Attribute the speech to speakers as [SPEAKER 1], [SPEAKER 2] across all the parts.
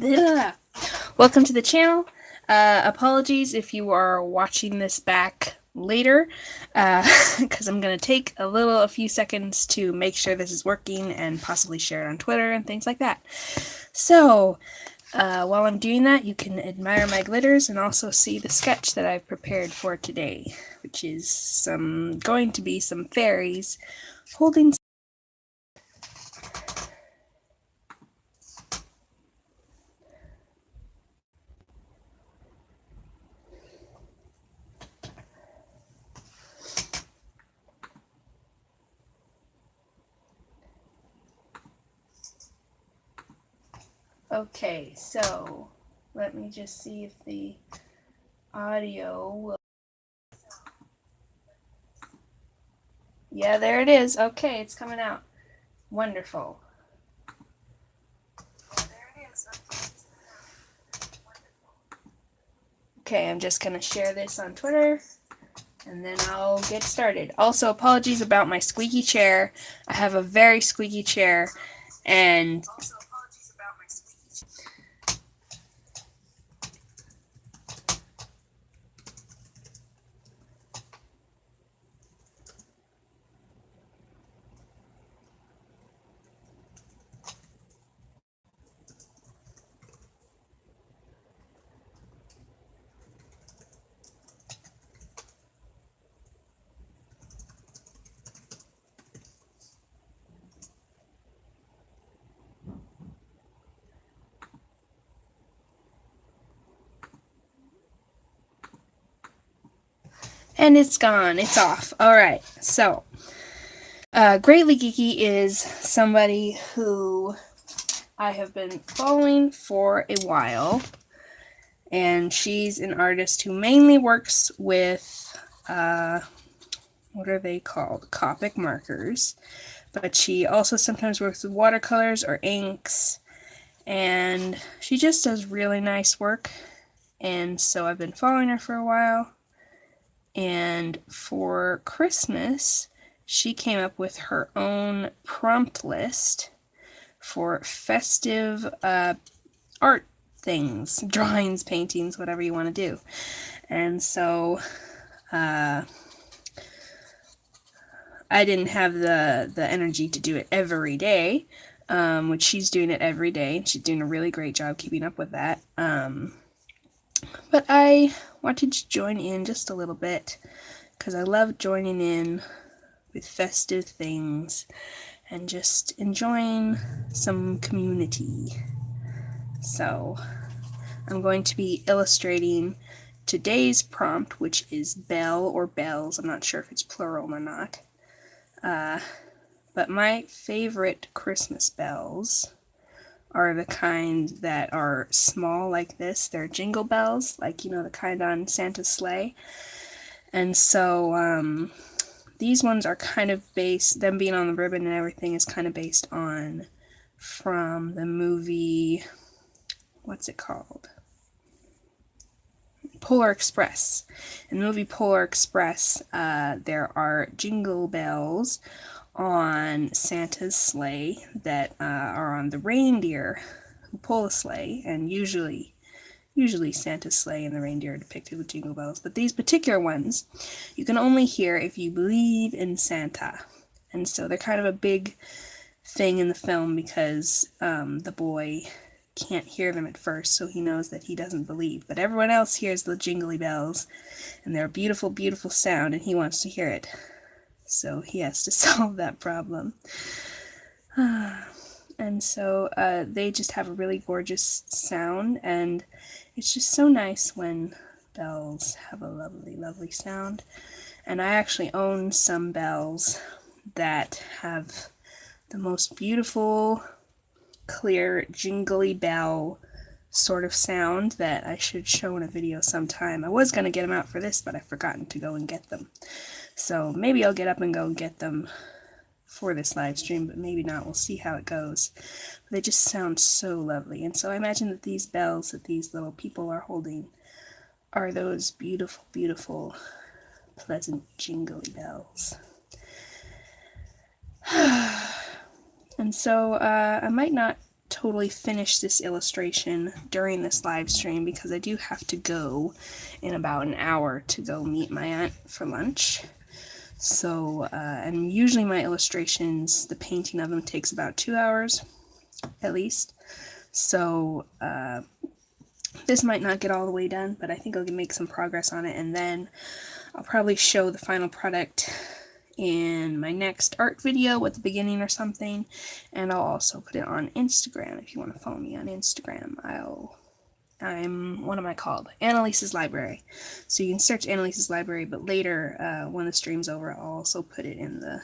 [SPEAKER 1] Welcome to the channel. Apologies if you are watching this back later, because I'm going to take a few seconds to make sure this is working and possibly share it on Twitter and things like that. So, while I'm doing that, you can admire my glitters and also see the sketch that I've prepared for today, which is going to be some fairies holding. Okay, so let me just see if the audio will. Yeah, there it is. Okay, it's coming out. Wonderful. Okay, I'm just going to share this on Twitter, and then I'll get started. Also, apologies about my squeaky chair. I have a very squeaky chair, and it's gone. It's off. Alright, so Greatly Geeky is somebody who I have been following for a while, and she's an artist who mainly works with, what are they called? Copic markers. But she also sometimes works with watercolors or inks, and she just does really nice work. And so I've been following her for a while, and for Christmas she came up with her own prompt list for festive art things, drawings, paintings, whatever you want to do. And so I didn't have the energy to do it every day, which she's doing it every day. She's doing a really great job keeping up with that. But I wanted to join in just a little bit, because I love joining in with festive things and just enjoying some community. So I'm going to be illustrating today's prompt, which is bell or bells. I'm not sure if it's plural or not. But my favorite Christmas bells are the kind that are small like this. They're jingle bells, like, you know, the kind on Santa's sleigh. And so these ones are kind of based, them being on the ribbon and everything is kind of based on from the movie, what's it called? Polar Express. In the movie Polar Express, there are jingle bells on Santa's sleigh that are on the reindeer who pull the sleigh, and usually Santa's sleigh and the reindeer are depicted with jingle bells, but these particular ones you can only hear if you believe in Santa. And so they're kind of a big thing in the film, because the boy can't hear them at first, so he knows that he doesn't believe, but everyone else hears the jingly bells, and they're a beautiful, beautiful sound, and he wants to hear it. So he has to solve that problem. And so they just have a really gorgeous sound, and it's just so nice when bells have a lovely, lovely sound. And I actually own some bells that have the most beautiful, clear, jingly bell sort of sound that I should show in a video sometime. I was going to get them out for this, but I've forgotten to go and get them. So maybe I'll get up and go and get them for this live stream, but maybe not. We'll see how it goes. But they just sound so lovely. And so I imagine that these bells that these little people are holding are those beautiful, beautiful, pleasant, jingly bells. And so I might not totally finish this illustration during this live stream because I do have to go in about an hour to go meet my aunt for lunch. So, and usually my illustrations, the painting of them takes about 2 hours at least. So, this might not get all the way done, but I think I'll make some progress on it, and then I'll probably show the final product in my next art video at the beginning or something, and I'll also put it on Instagram. If you want to follow me on Instagram, what am I called? Annalise's Library. So you can search Annalise's Library, but later, when the stream's over, I'll also put it in the,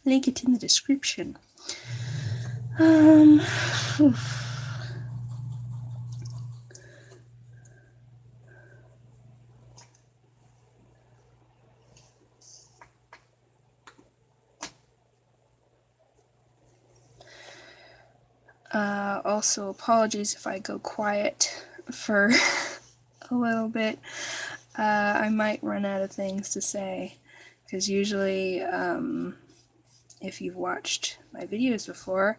[SPEAKER 1] link it in the description. Also, apologies if I go quiet for a little bit. I might run out of things to say, because usually, if you've watched my videos before,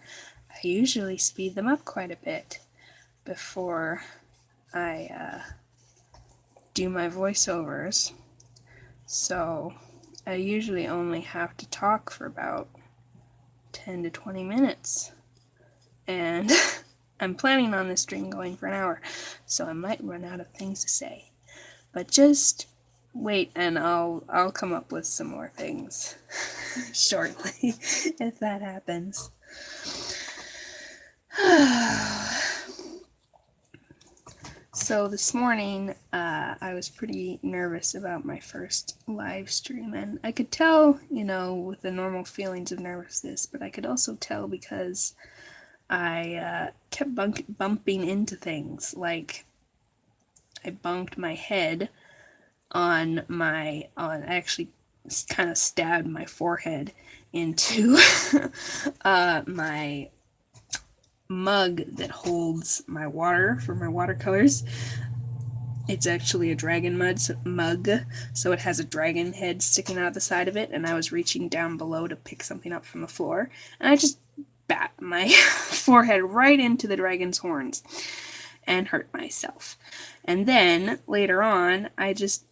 [SPEAKER 1] I usually speed them up quite a bit before I do my voiceovers. So I usually only have to talk for about 10 to 20 minutes. And I'm planning on this stream going for an hour, so I might run out of things to say. But just wait, and I'll come up with some more things shortly, if that happens. So this morning, I was pretty nervous about my first live stream, and I could tell, with the normal feelings of nervousness, but I could also tell because I kept bumping into things. Like, I bumped my head I actually kind of stabbed my forehead into my mug that holds my water for my watercolors. It's actually a dragon mug, so it has a dragon head sticking out the side of it, and I was reaching down below to pick something up from the floor, and I just bat my forehead right into the dragon's horns and hurt myself. And then later on, I just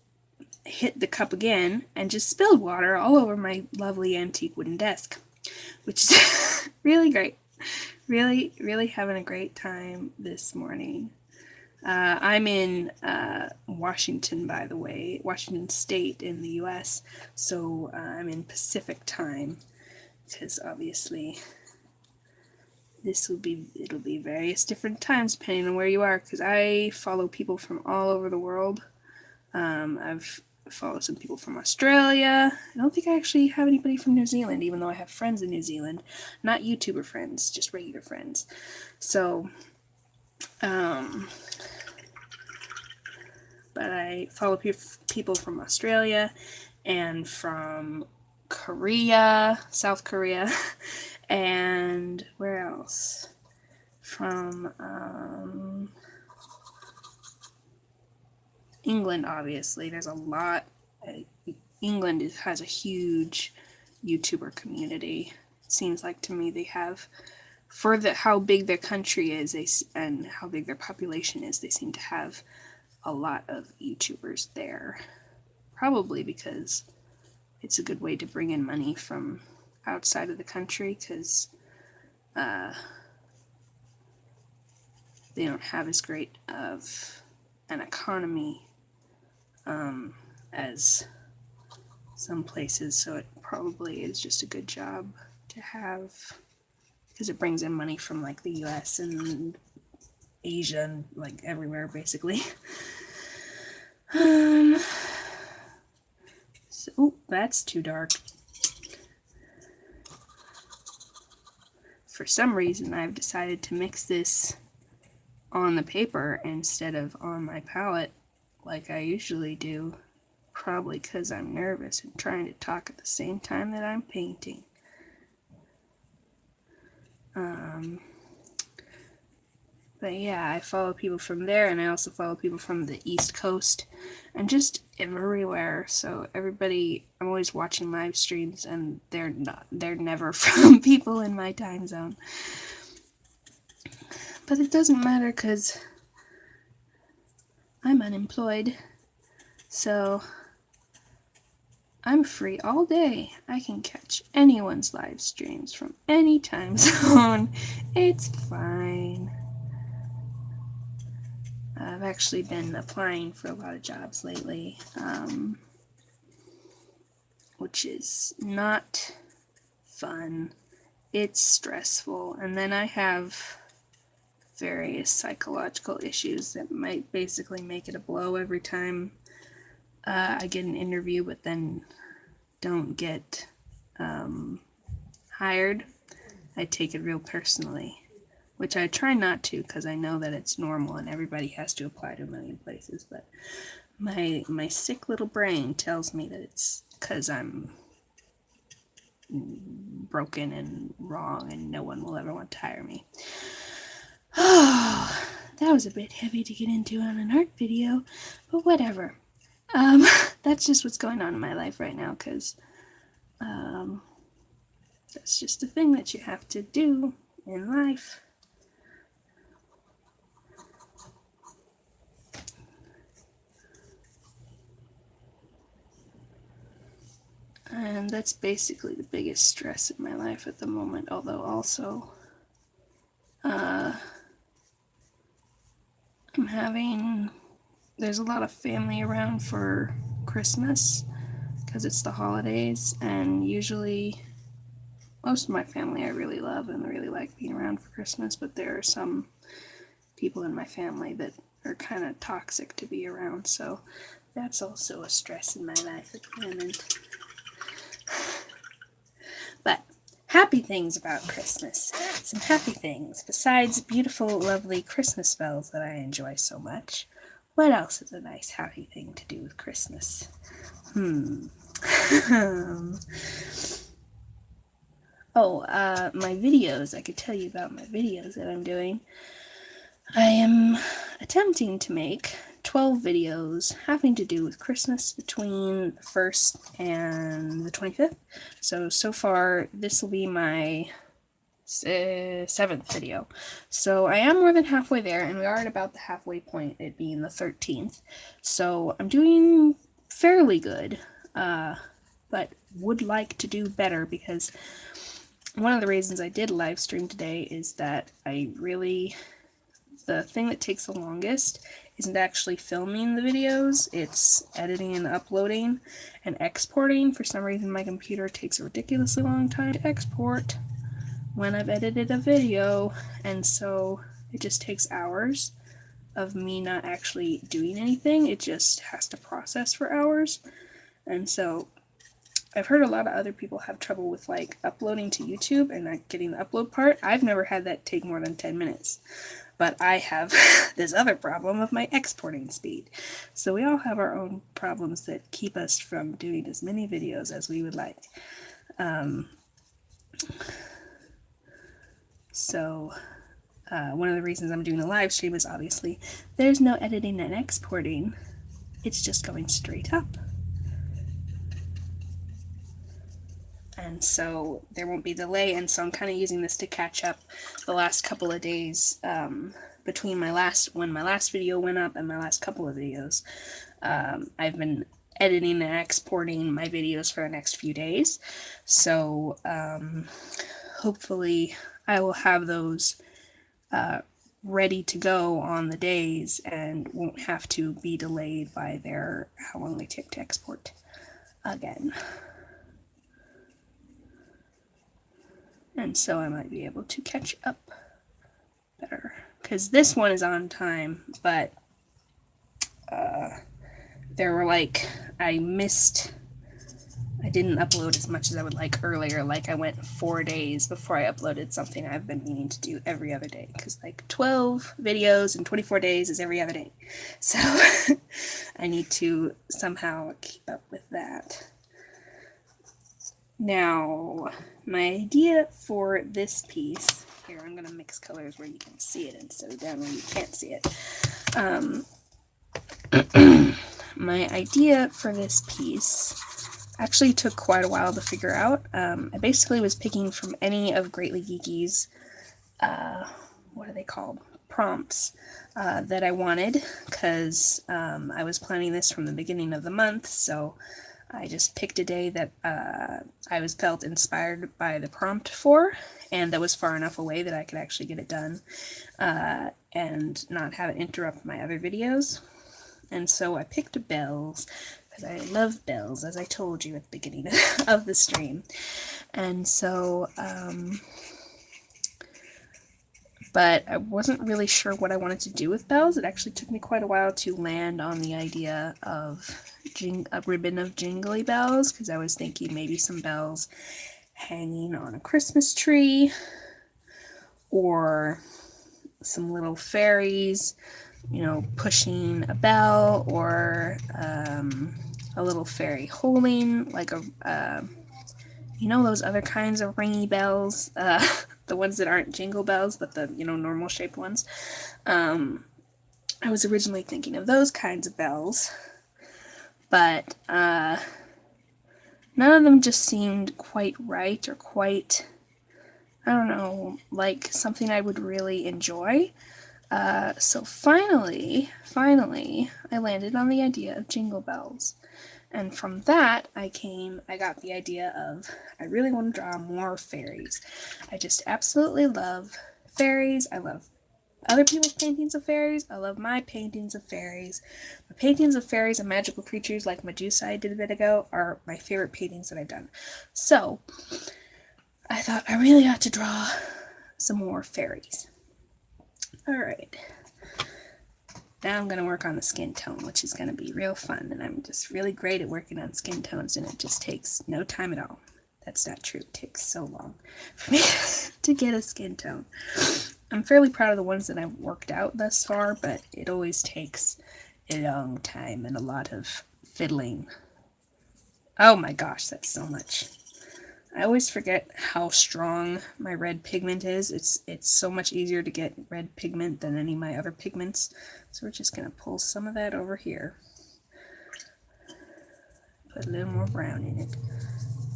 [SPEAKER 1] hit the cup again and just spilled water all over my lovely antique wooden desk, which is really great. Really, really having a great time this morning. I'm in Washington, by the way, Washington State in the U.S., so I'm in Pacific time, because obviously it'll be various different times depending on where you are, because I follow people from all over the world. I've followed some people from Australia. I don't think I actually have anybody from New Zealand, even though I have friends in New Zealand. Not YouTuber friends, just regular friends. So, but I follow people from Australia and from Korea, South Korea, and where else? From England, obviously. There's a lot. England has a huge YouTuber community. It seems like to me they have, for how big their country is and how big their population is, they seem to have a lot of YouTubers there. Probably because it's a good way to bring in money from outside of the country, because they don't have as great of an economy as some places, so it probably is just a good job to have, because it brings in money from like the US and Asia and like everywhere basically. So, that's too dark. For some reason, I've decided to mix this on the paper instead of on my palette like I usually do, probably because I'm nervous and trying to talk at the same time that I'm painting. But yeah, I follow people from there, and I also follow people from the East Coast, and just everywhere. So everybody, I'm always watching live streams, and they're never from people in my time zone. But it doesn't matter because I'm unemployed. So I'm free all day. I can catch anyone's live streams from any time zone. It's fine. I've actually been applying for a lot of jobs lately, which is not fun. It's stressful. And then I have various psychological issues that might basically make it a blow every time I get an interview, but then don't get hired. I take it real personally, which I try not to because I know that it's normal and everybody has to apply to a million places, but my sick little brain tells me that it's because I'm broken and wrong and no one will ever want to hire me. Oh, that was a bit heavy to get into on an art video, but whatever. That's just what's going on in my life right now, because that's just a thing that you have to do in life. And that's basically the biggest stress in my life at the moment, although also there's a lot of family around for Christmas because it's the holidays, and usually most of my family I really love and really like being around for Christmas, but there are some people in my family that are kind of toxic to be around, so that's also a stress in my life at the moment. But happy things about Christmas. Some happy things besides beautiful, lovely Christmas bells that I enjoy so much. What else is a nice, happy thing to do with Christmas? My videos. I could tell you about my videos that I'm doing. I am attempting to make 12 videos having to do with Christmas between the 1st and the 25th. So far, this will be my 7th video. So I am more than halfway there, and we are at about the halfway point, it being the 13th. So I'm doing fairly good, but would like to do better, because one of the reasons I did live stream today is that the thing that takes the longest isn't actually filming the videos, it's editing and uploading and exporting. For some reason my computer takes a ridiculously long time to export when I've edited a video, and so it just takes hours of me not actually doing anything. It just has to process for hours. And so I've heard a lot of other people have trouble with like uploading to YouTube and not getting the upload part. I've never had that take more than 10 minutes. But I have this other problem of my exporting speed. So we all have our own problems that keep us from doing as many videos as we would like. One of the reasons I'm doing a live stream is obviously there's no editing and exporting. It's just going straight up. And so there won't be delay, and so I'm kind of using this to catch up the last couple of days between when my last video went up and my last couple of videos. I've been editing and exporting my videos for the next few days, so hopefully I will have those ready to go on the days and won't have to be delayed by how long they take to export again. And so I might be able to catch up better. Because this one is on time, but there were I didn't upload as much as I would like earlier. Like I went 4 days before I uploaded something I've been meaning to do every other day. Because 12 videos in 24 days is every other day. So I need to somehow keep up with that. Now, my idea for this piece, here I'm going to mix colors where you can see it instead of down where you can't see it. My idea for this piece actually took quite a while to figure out. I basically was picking from any of Greatly Geeky's, what are they called? prompts that I wanted, because I was planning this from the beginning of the month, so I just picked a day that I felt inspired by the prompt for, and that was far enough away that I could actually get it done and not have it interrupt my other videos. And so I picked bells, because I love bells, as I told you at the beginning of the stream. And so, but I wasn't really sure what I wanted to do with bells. It actually took me quite a while to land on the idea of a ribbon of jingly bells, because I was thinking maybe some bells hanging on a Christmas tree, or some little fairies, you know, pushing a bell, or a little fairy holding, like you know, those other kinds of ringy bells, the ones that aren't jingle bells, but the, you know, normal shaped ones. I was originally thinking of those kinds of bells, but none of them just seemed quite right, or quite, I don't know, like something I would really enjoy. So finally, I landed on the idea of jingle bells. And from that, I got the idea of, I really want to draw more fairies. I just absolutely love fairies. I love other people's paintings of fairies. I love my paintings of fairies. My paintings of fairies and magical creatures like Medusa I did a bit ago are my favorite paintings that I've done. So, I thought I really ought to draw some more fairies. Alright. Now I'm going to work on the skin tone, which is going to be real fun, and I'm just really great at working on skin tones, and it just takes no time at all. That's not true. It takes so long for me to get a skin tone. I'm fairly proud of the ones that I've worked out thus far, but it always takes a long time and a lot of fiddling. Oh my gosh, that's so much. I always forget how strong my red pigment is. It's so much easier to get red pigment than any of my other pigments. So we're just going to pull some of that over here. Put a little more brown in it.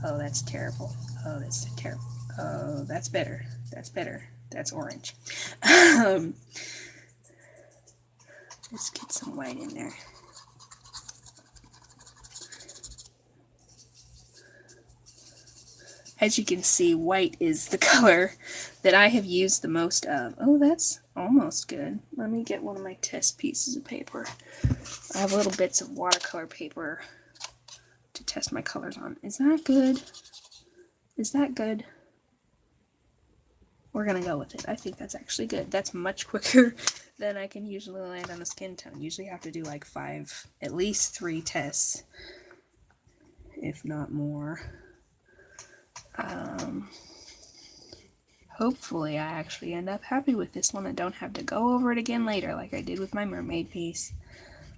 [SPEAKER 1] Oh, that's terrible. Oh, that's terrible. Oh, that's better. That's better. That's orange. Let's get some white in there. As you can see, white is the color that I have used the most of. Oh, that's almost good. Let me get one of my test pieces of paper. I have little bits of watercolor paper to test my colors on. Is that good? Is that good? We're gonna go with it. I think that's actually good. That's much quicker than I can usually land on a skin tone. Usually I have to do like at least 3 tests, if not more. Hopefully I actually end up happy with this one and don't have to go over it again later like I did with my mermaid piece.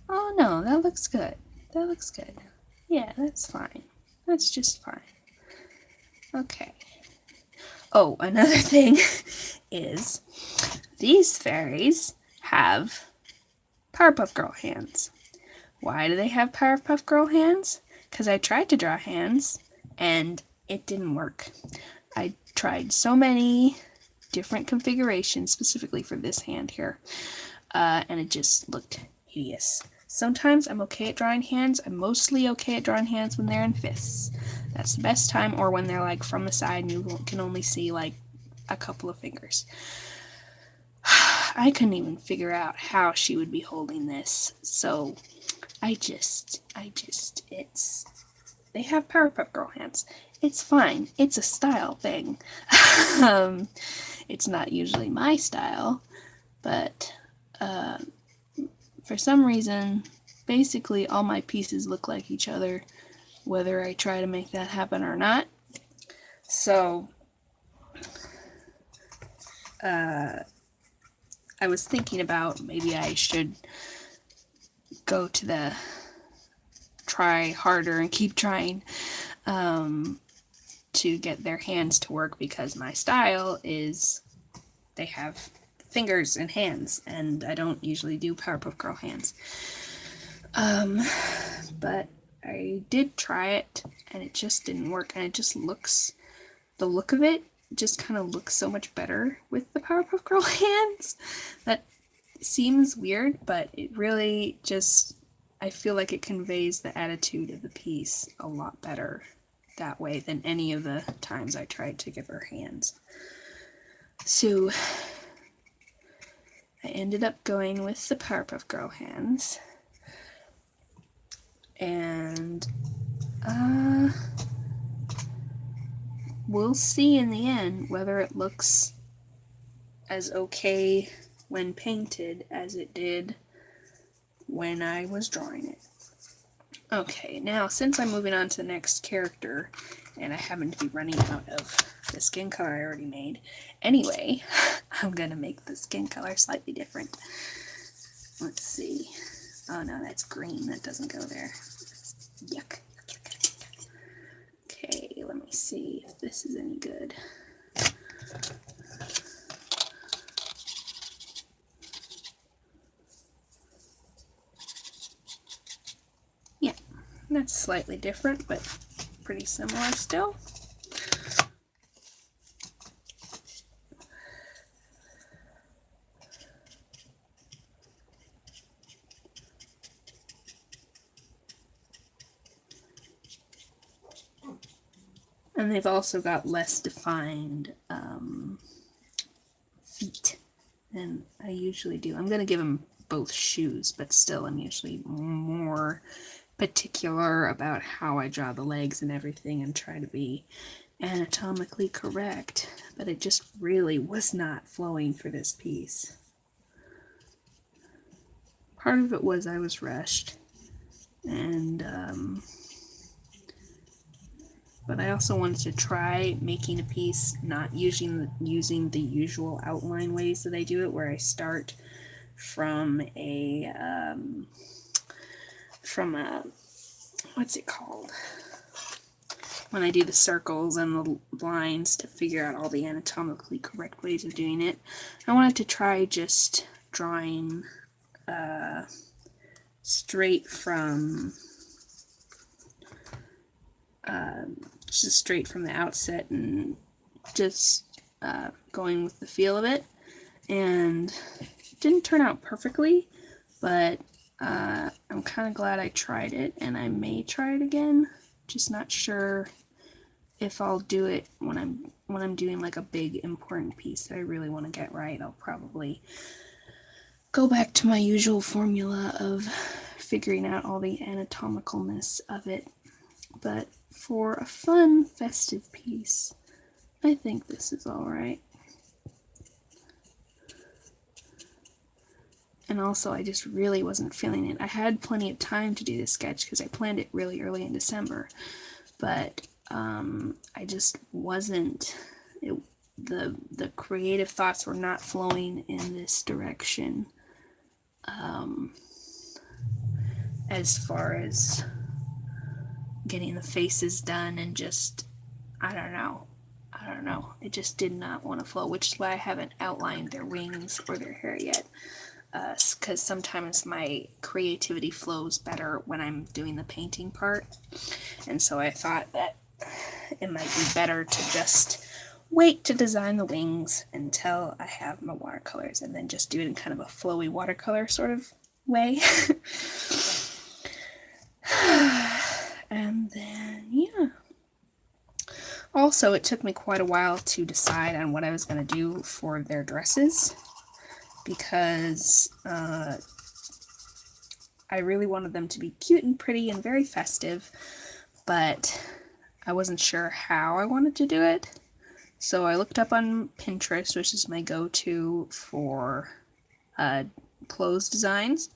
[SPEAKER 1] Oh no, that looks good. That looks good. Yeah, that's fine. That's just fine. Okay. Oh, another thing is these fairies have Powerpuff Girl hands. Why do they have Powerpuff Girl hands? Because I tried to draw hands and it didn't work. I tried so many different configurations specifically for this hand here, and it just looked hideous. Sometimes I'm okay at drawing hands. I'm mostly okay at drawing hands when they're in fists. That's the best time, or when they're like from the side and you can only see like a couple of fingers. I couldn't even figure out how she would be holding this, so they have Powerpuff Girl hands. It's fine. It's a style thing. It's not usually my style, but for some reason, basically all my pieces look like each other, whether I try to make that happen or not. So, I was thinking about maybe I should go to the try harder and keep trying to get their hands to work, because my style is they have fingers and hands, and I don't usually do Powerpuff Girl hands. But I did try it, and it just didn't work, and it just looks, the look of it just kind of looks so much better with the Powerpuff Girl hands. That seems weird, but it really just, I feel like it conveys the attitude of the piece a lot better that way than any of the times I tried to give her hands. So I ended up going with the Powerpuff Girl hands. And we'll see in the end whether it looks as okay when painted as it did when I was drawing it. Okay, now since I'm moving on to the next character, and I happen to be running out of the skin color I already made, anyway, I'm gonna make the skin color slightly different. Let's see. Oh no, that's green. That doesn't go there. Yuck. Okay, let me see if this is any good. Yeah, that's slightly different, but pretty similar still. And they've also got less defined feet than I usually do. I'm going to give them both shoes, but still I'm usually more particular about how I draw the legs and everything and try to be anatomically correct. But it just really was not flowing for this piece. Part of it was I was rushed, and but I also wanted to try making a piece not using the usual outline ways that I do it, where I start from a what's it called? When I do the circles and the lines to figure out all the anatomically correct ways of doing it. I wanted to try just drawing straight from the outset and just going with the feel of it. And it didn't turn out perfectly, but I'm kind of glad I tried it, and I may try it again. Just not sure if I'll do it when I'm doing like a big important piece that I really want to get right. I'll probably go back to my usual formula of figuring out all the anatomicalness of it. But for a fun, festive piece, I think this is alright. And also, I just really wasn't feeling it. I had plenty of time to do this sketch because I planned it really early in December, but I just wasn't. The creative thoughts were not flowing in this direction. As far as getting the faces done and just, I don't know. It just did not want to flow, which is why I haven't outlined their wings or their hair yet. Because sometimes my creativity flows better when I'm doing the painting part. And so I thought that it might be better to just wait to design the wings until I have my watercolors and then just do it in kind of a flowy watercolor sort of way. And then, yeah. Also, it took me quite a while to decide on what I was going to do for their dresses, because I really wanted them to be cute and pretty and very festive, but I wasn't sure how I wanted to do it. So I looked up on Pinterest, which is my go-to for clothes designs,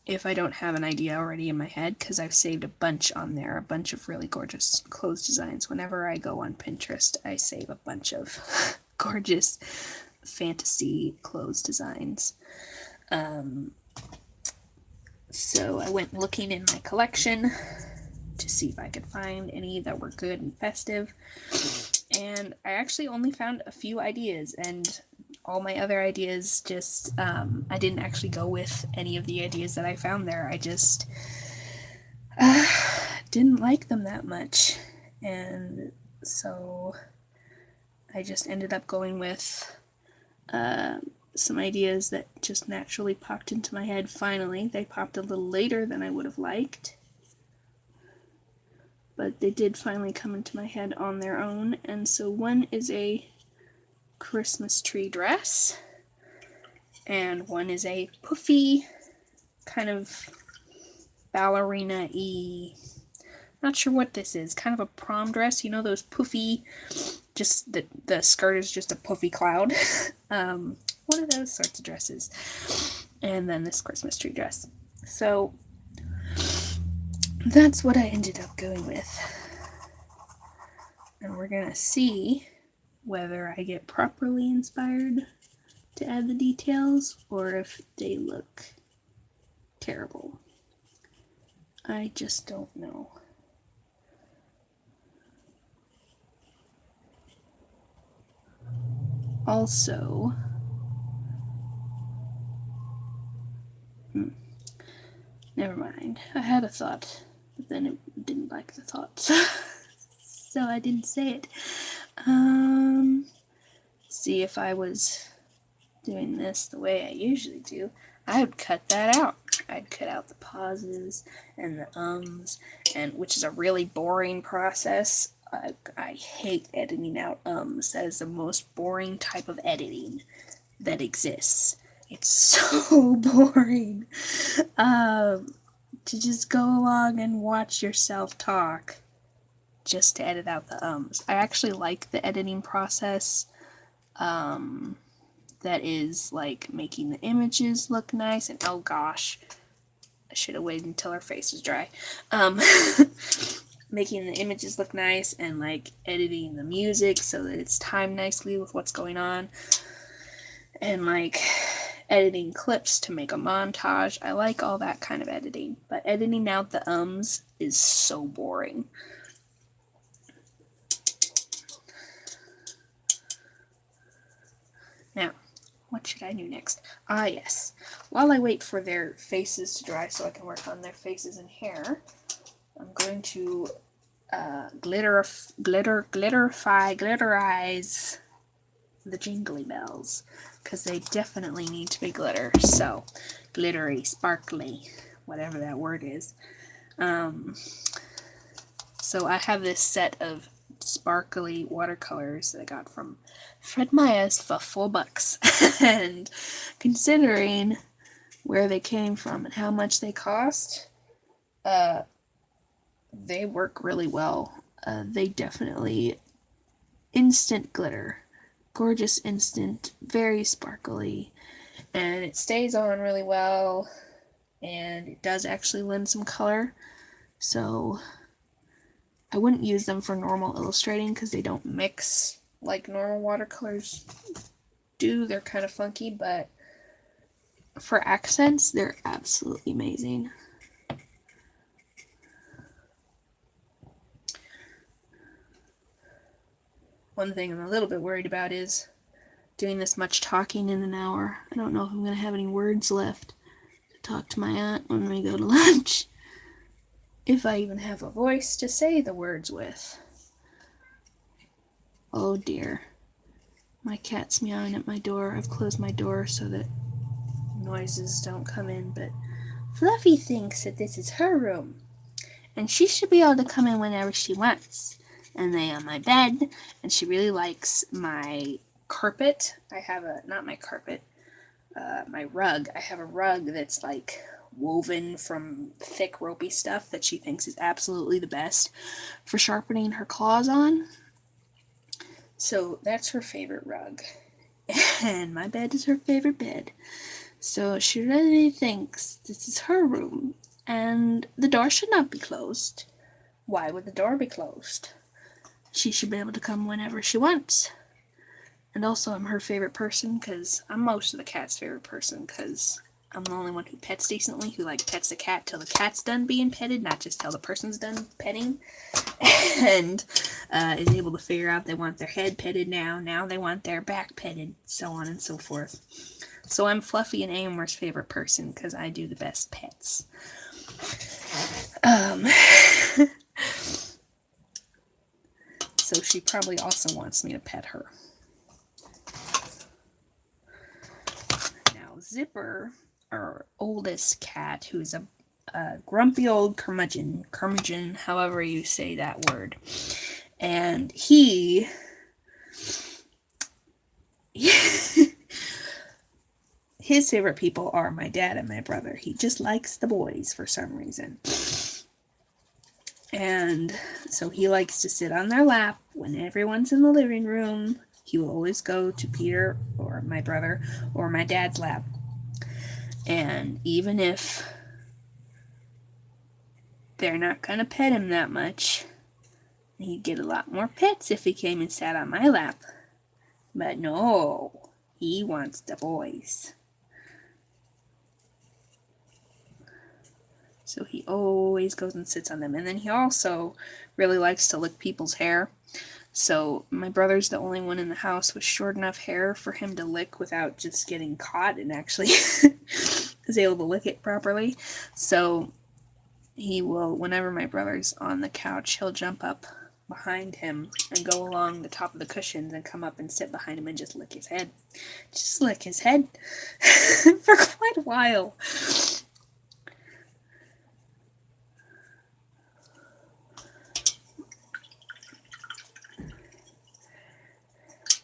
[SPEAKER 1] if I don't have an idea already in my head, because I've saved a bunch on there, a bunch of really gorgeous clothes designs. Whenever I go on Pinterest, I save a bunch of gorgeous fantasy clothes designs. So I went looking in my collection to see if I could find any that were good and festive, and I actually only found a few ideas, and all my other ideas just, I didn't actually go with any of the ideas that I found there. I just didn't like them that much. And So I just ended up going with some ideas that just naturally popped into my head finally. They popped a little later than I would have liked, but they did finally come into my head on their own. And so one is a Christmas tree dress, and one is a puffy, kind of ballerina-y, not sure what this is, kind of a prom dress, you know, those puffy, just the skirt is just a puffy cloud. One of those sorts of dresses. And then this Christmas tree dress. So that's what I ended up going with. And we're gonna see whether I get properly inspired to add the details or if they look terrible. I just don't know. Also, never mind. I had a thought, but then it didn't like the thought, so I didn't say it. See, if I was doing this the way I usually do, I would cut that out. I'd cut out the pauses and the and which is a really boring process. I hate editing out That is the most boring type of editing that exists. It's so boring. To just go along and watch yourself talk just to edit out the I actually like the editing process that is like making the images look nice, and oh gosh, I should have waited until her face was dry. Making the images look nice and like editing the music so that it's timed nicely with what's going on, and like editing clips to make a montage. I like all that kind of editing, but editing out the is so boring. Now, what should I do next? Ah, yes. While I wait for their faces to dry so I can work on their faces and hair, I'm going to glitterize the jingly bells, because they definitely need to be glitter. So, glittery, sparkly, whatever that word is. So I have this set of sparkly watercolors that I got from Fred Meyer's for $4. And considering where they came from and how much they cost, they work really well. They definitely instant glitter. Gorgeous instant, very sparkly, and it stays on really well, and it does actually lend some color. So I wouldn't use them for normal illustrating because they don't mix like normal watercolors do. They're kind of funky, but for accents, they're absolutely amazing. One thing I'm a little bit worried about is doing this much talking in an hour. I don't know if I'm going to have any words left to talk to my aunt when we go to lunch. If I even have a voice to say the words with. Oh dear. My cat's meowing at my door. I've closed my door so that noises don't come in, but Fluffy thinks that this is her room, and she should be able to come in whenever she wants. And lay on my bed, and she really likes my carpet. I have my rug. I have a rug that's like woven from thick ropey stuff that she thinks is absolutely the best for sharpening her claws on. So that's her favorite rug. And my bed is her favorite bed. So she really thinks this is her room, and the door should not be closed. Why would the door be closed? She should be able to come whenever she wants. And also, I'm her favorite person because I'm most of the cat's favorite person because I'm the only one who pets decently, who like pets the cat till the cat's done being petted, not just till the person's done petting. And is able to figure out they want their head petted now they want their back petted, so on and so forth. So I'm Fluffy and Amor's favorite person because I do the best pets. So she probably also wants me to pet her. Now, Zipper, our oldest cat, who's a grumpy old curmudgeon, however you say that word. And he his favorite people are my dad and my brother. He just likes the boys for some reason. And so he likes to sit on their lap when everyone's in the living room. He will always go to Peter or my brother or my dad's lap. And even if they're not going to pet him that much, he'd get a lot more pets if he came and sat on my lap. But no, he wants the boys. So he always goes and sits on them. And then he also really likes to lick people's hair. So my brother's the only one in the house with short enough hair for him to lick without just getting caught and actually is able to lick it properly. So he will, whenever my brother's on the couch, he'll jump up behind him and go along the top of the cushions and come up and sit behind him and just lick his head. Just lick his head for quite a while.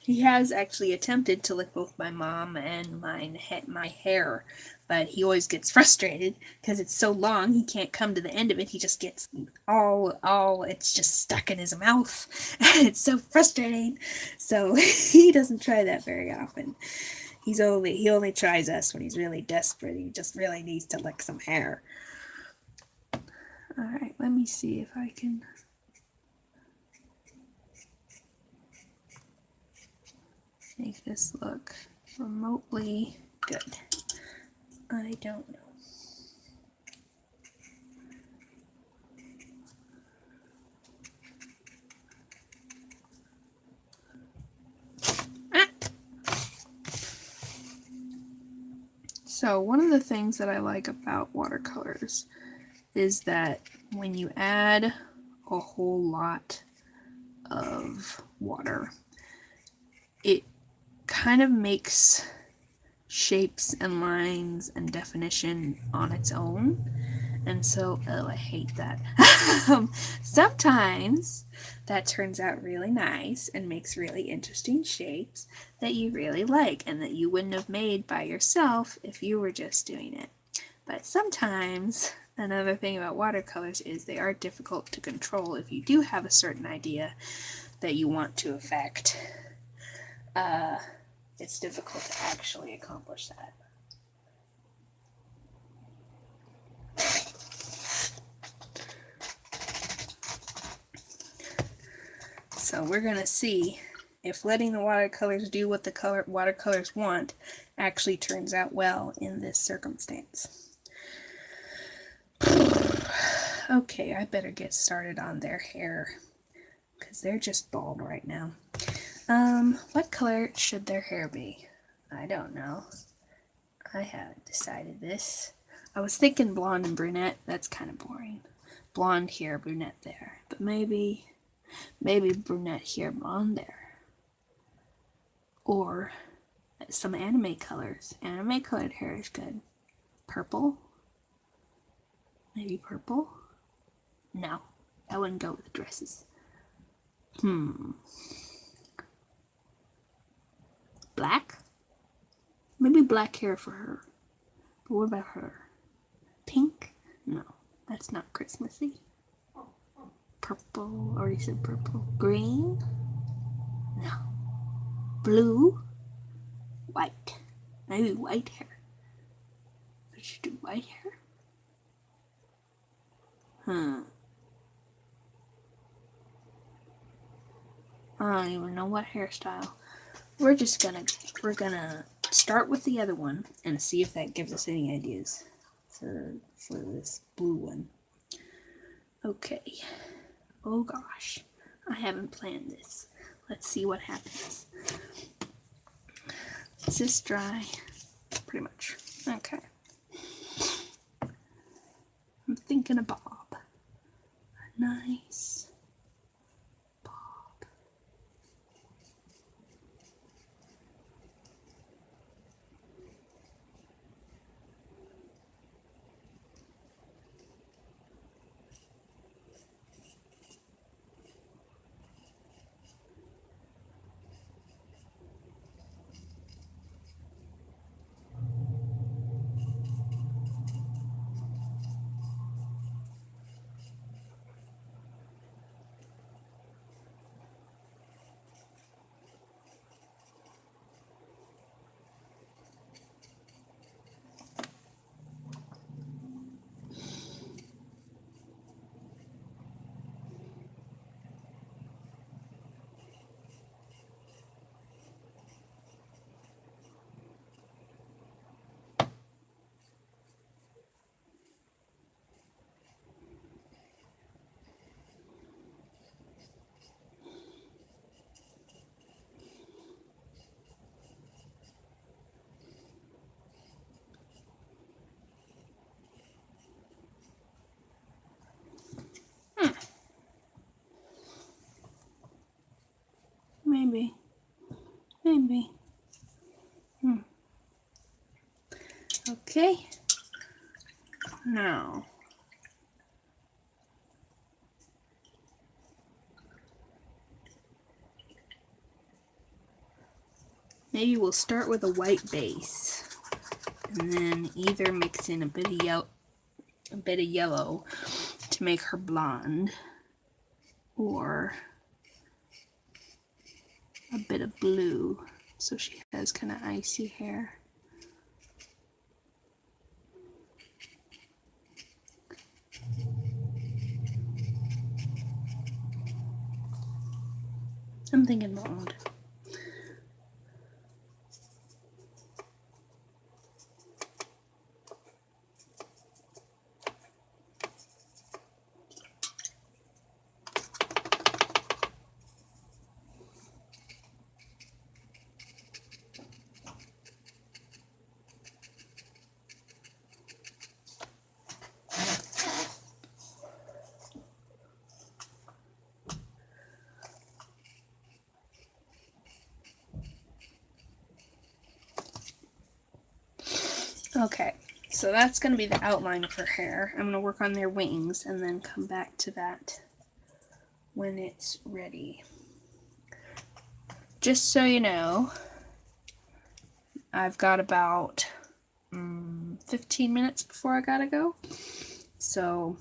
[SPEAKER 1] He has actually attempted to lick both my mom and my hair, but he always gets frustrated because it's so long he can't come to the end of it. He just gets it's just stuck in his mouth, and it's so frustrating. So he doesn't try that very often. He only tries us when he's really desperate. He just really needs to lick some hair. All right, let me see if I can. Make this look remotely good. I don't know. So one of the things that I like about watercolors is that when you add a whole lot of water, it kind of makes shapes and lines and definition on its own. And so, I hate that. Sometimes that turns out really nice and makes really interesting shapes that you really like and that you wouldn't have made by yourself if you were just doing it. But sometimes, another thing about watercolors is they are difficult to control if you do have a certain idea that you want to affect. It's difficult to actually accomplish that. So we're going to see if letting the watercolors do what the watercolors want actually turns out well in this circumstance. Okay, I better get started on their hair because they're just bald right now. What color should their hair be? I don't know. I haven't decided this. I was thinking blonde and brunette. That's kind of boring. Blonde here, brunette there. But maybe brunette here, blonde there. Or some anime colors. Anime colored hair is good. Purple? Maybe purple? No, I wouldn't go with dresses. Black? Maybe black hair for her. But what about her? Pink? No, that's not Christmassy. Purple? Already said purple. Green? No. Blue? White? Maybe white hair. Could you do white hair? I don't even know what hairstyle. We're gonna start with the other one and see if that gives us any ideas for this blue one. Okay. Oh gosh. I haven't planned this. Let's see what happens. Is this dry? Pretty much. Okay. I'm thinking a bob. A nice bob. can be. Okay. Now, maybe we'll start with a white base, and then either mix in a bit of yellow to make her blonde, or a bit of blue so she has kind of icy hair. I'm thinking blonde. Okay, so that's going to be the outline of her hair. I'm going to work on their wings and then come back to that when it's ready. Just so you know, I've got about 15 minutes before I gotta go, so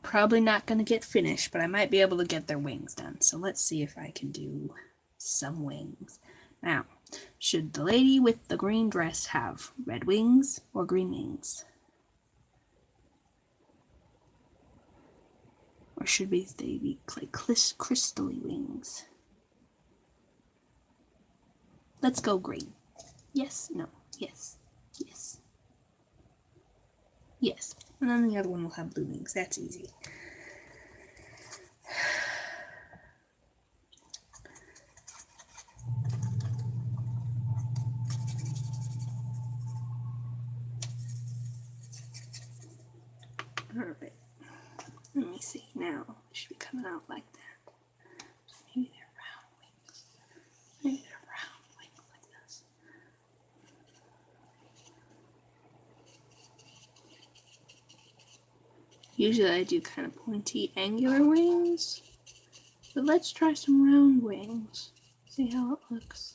[SPEAKER 1] probably not going to get finished, but I might be able to get their wings done. So let's see if I can do some wings. Now, should the lady with the green dress have red wings or green wings? Or should they be like crystally wings? Let's go green. Yes, no, yes, yes. Yes, and then the other one will have blue wings. That's easy. Alright, let me see now. They should be coming out like that. Maybe they're round wings. Maybe they're round wings like this. Usually I do kind of pointy, angular wings, but let's try some round wings. See how it looks.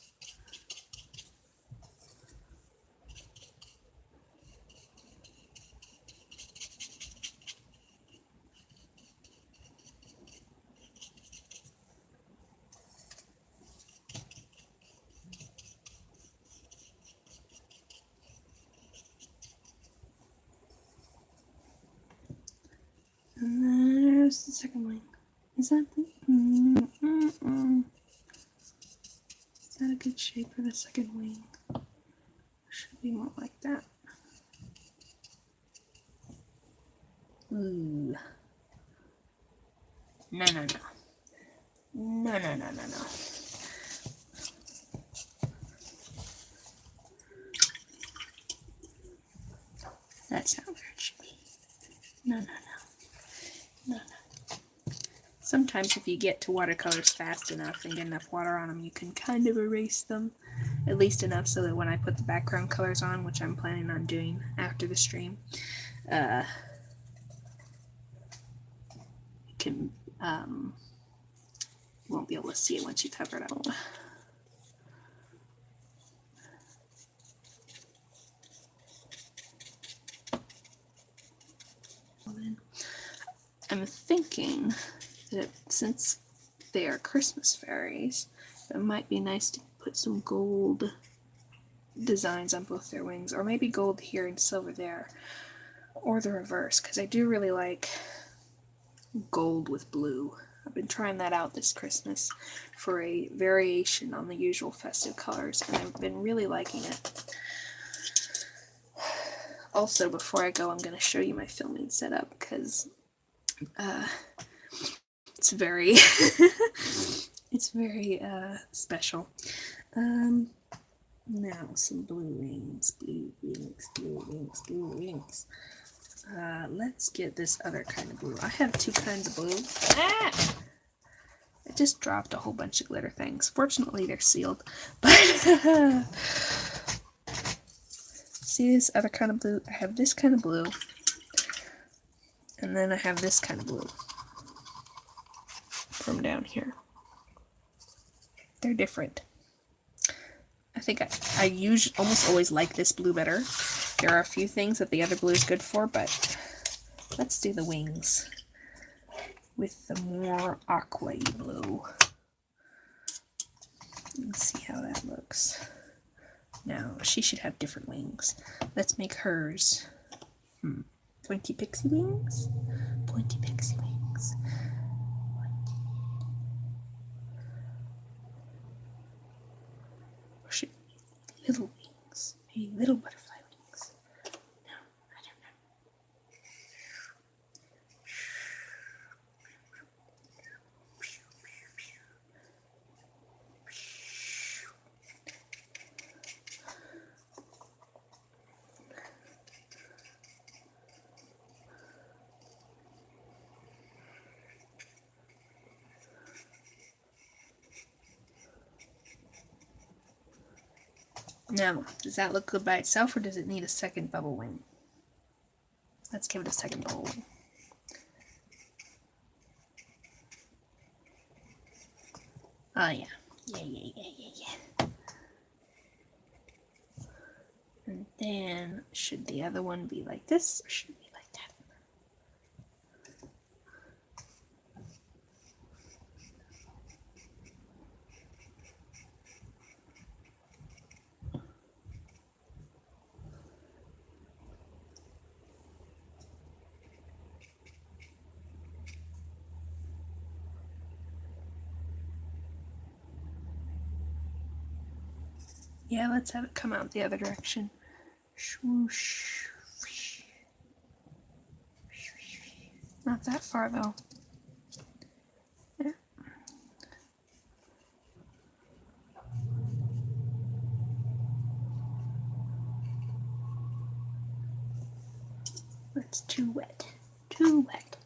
[SPEAKER 1] And then there's the second wing. Is that the... Is that a good shape for the second wing? Should be more like that. Ooh. No, no, no. No, no, no, no, no. That's not where it should be. No, no, no. No, no. Sometimes if you get to watercolors fast enough and get enough water on them, you can kind of erase them. At least enough so that when I put the background colors on, which I'm planning on doing after the stream, you can, won't be able to see it once you cover it up. I'm thinking that since they are Christmas fairies, it might be nice to put some gold designs on both their wings, or maybe gold here and silver there, or the reverse, because I do really like gold with blue. I've been trying that out this Christmas for a variation on the usual festive colors, and I've been really liking it. Also, before I go, I'm going to show you my filming setup, because it's very it's very special. Now some blue wings, blue wings, blue wings, blue wings. Let's get this other kind of blue. I have two kinds of blue. I just dropped a whole bunch of glitter things. Fortunately, they're sealed. But see this other kind of blue? I have this kind of blue. And then I have this kind of blue from down here. They're different. I think I usually almost always like this blue better. There are a few things that the other blue is good for, but let's do the wings with the more aqua-y blue. Let's see how that looks. Now, she should have different wings. Let's make hers. Pointy pixie wings? Pointy pixie wings. Or should it be little wings? Maybe little butterfly wings. No, I don't know. Now, does that look good by itself, or does it need a second bubble wing? Let's give it a second bubble wing. Oh yeah. Yeah. And then, should the other one be like this, or should it be like that? Yeah, let's have it come out the other direction. Swoosh. Not that far though. Yeah. That's too wet. Too wet.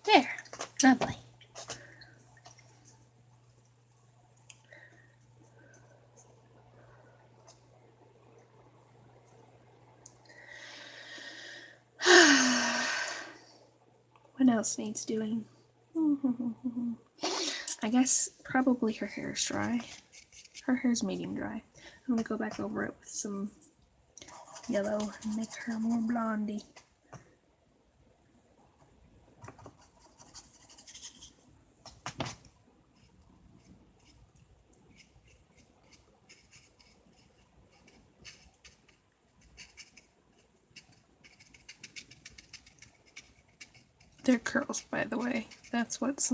[SPEAKER 1] There. Lovely. What else needs doing? I guess probably her hair is dry. Her hair's medium dry. I'm gonna go back over it with some yellow and make her more blondie. They're curls, by the way. That's what's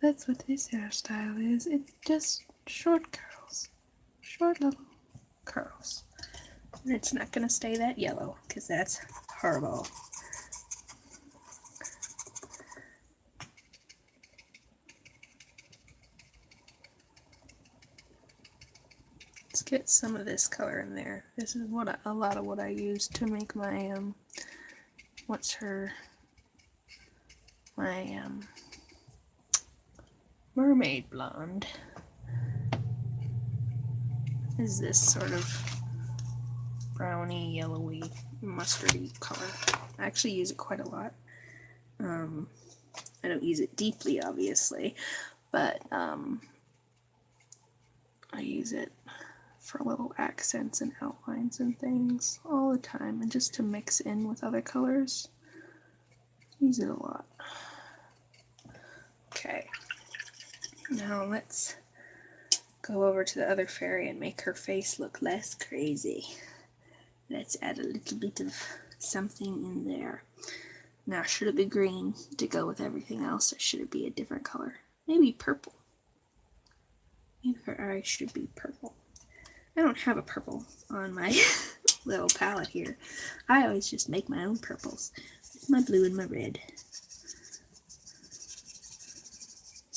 [SPEAKER 1] that's what this hairstyle is. It's just short curls. Short little curls. And it's not gonna stay that yellow, because that's horrible. Let's get some of this color in there. This is what a lot of what I use to make my what's her my mermaid blonde. Is this sort of browny, yellowy, mustardy color. I actually use it quite a lot. I don't use it deeply, obviously, but I use it for little accents and outlines and things all the time, and just to mix in with other colors. Use it a lot. Okay, now let's go over to the other fairy and make her face look less crazy. Let's add a little bit of something in there. Now, should it be green to go with everything else, or should it be a different color? Maybe purple. Maybe her eyes should be purple. I don't have a purple on my little palette here. I always just make my own purples with my blue and my red.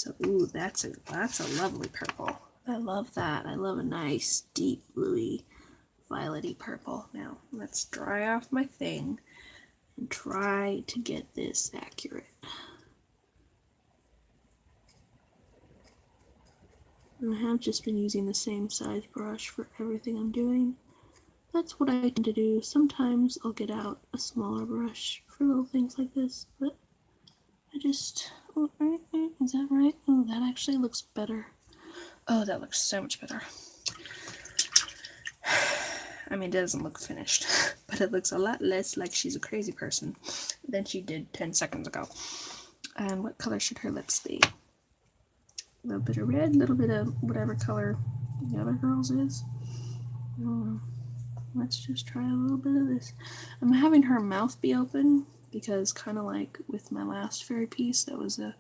[SPEAKER 1] So, ooh, that's a lovely purple. I love that. I love a nice, deep, bluey, violety purple. Now, let's dry off my thing and try to get this accurate. And I have just been using the same size brush for everything I'm doing. That's what I tend to do. Sometimes I'll get out a smaller brush for little things like this, but I just... Oh, is that right? Oh, that actually looks better. Oh, that looks so much better. I mean, it doesn't look finished, but it looks a lot less like she's a crazy person than she did 10 seconds ago. And what color should her lips be? A little bit of red, a little bit of whatever color the other girl's is. Let's just try a little bit of this. I'm having her mouth be open because, kind of like with my last fairy piece, that was a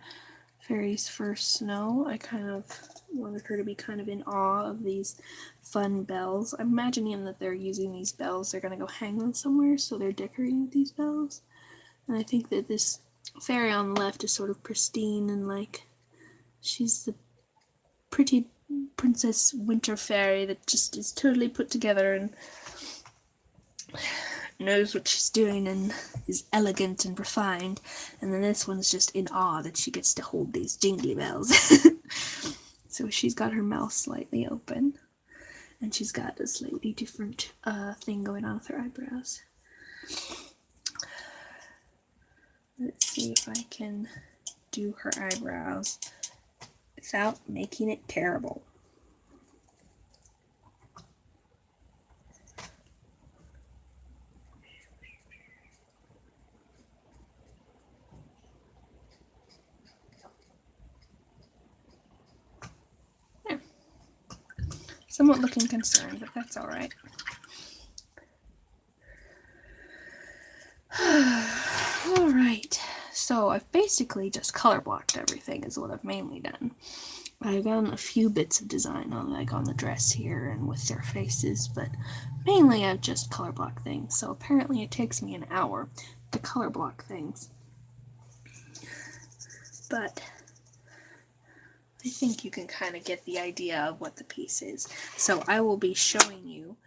[SPEAKER 1] fairy's first snow, I kind of wanted her to be kind of in awe of these fun bells. I'm imagining that they're using these bells, they're going to go hang them somewhere, so they're decorating with these bells. And I think that this fairy on the left is sort of pristine and like she's the pretty princess winter fairy that just is totally put together and knows what she's doing and is elegant and refined. And then this one's just in awe that she gets to hold these jingly bells. So she's got her mouth slightly open and she's got a slightly different thing going on with her eyebrows. Let's see if I can do her eyebrows without making it terrible. Yeah. Somewhat looking concerned, but that's alright. Alright, so I've basically just color blocked everything is what I've mainly done. I've done a few bits of design on like on the dress here and with their faces, but mainly I've just color blocked things. So apparently it takes me an hour to color block things. But I think you can kind of get the idea of what the piece is. So I will be showing you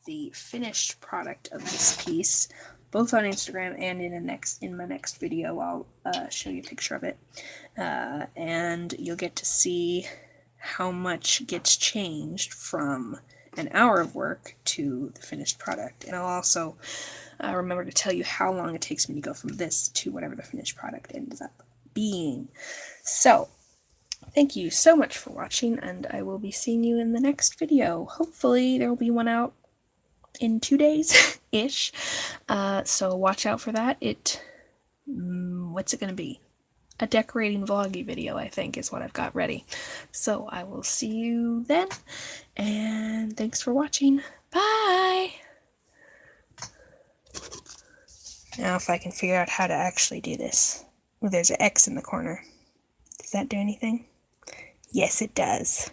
[SPEAKER 1] the finished product of this piece, both on Instagram and in my next video. I'll show you a picture of it, and you'll get to see how much gets changed from an hour of work to the finished product. And I'll also remember to tell you how long it takes me to go from this to whatever the finished product ends up being. So thank you so much for watching, and I will be seeing you in the next video. Hopefully there will be one out in 2 days-ish, so watch out for that. What's it going to be? A decorating vloggy video, I think, is what I've got ready. So I will see you then, and thanks for watching. Bye! Now if I can figure out how to actually do this. Oh, there's an X in the corner. Does that do anything? Yes, it does.